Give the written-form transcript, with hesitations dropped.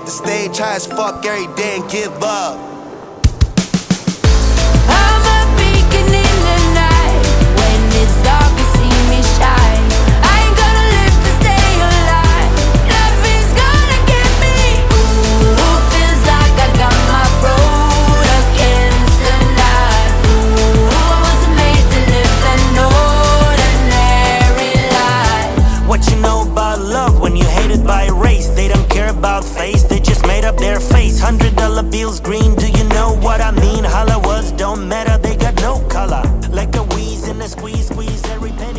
the stage high as fuck every day and give up. I'm a beacon in the night. When it's dark, you see me shine. I ain't gonna live to stay alive. Nothing's gonna get me. Ooh, feels like I got my road against the night. Ooh, I wasn't made to live an ordinary life. What you know about love when you're hated by a race? They don't care about face, they just made up their face. $100 bills green, do you know what I mean? Holla words don't matter, they got no color. Like a wheeze in a squeeze, squeeze every penny.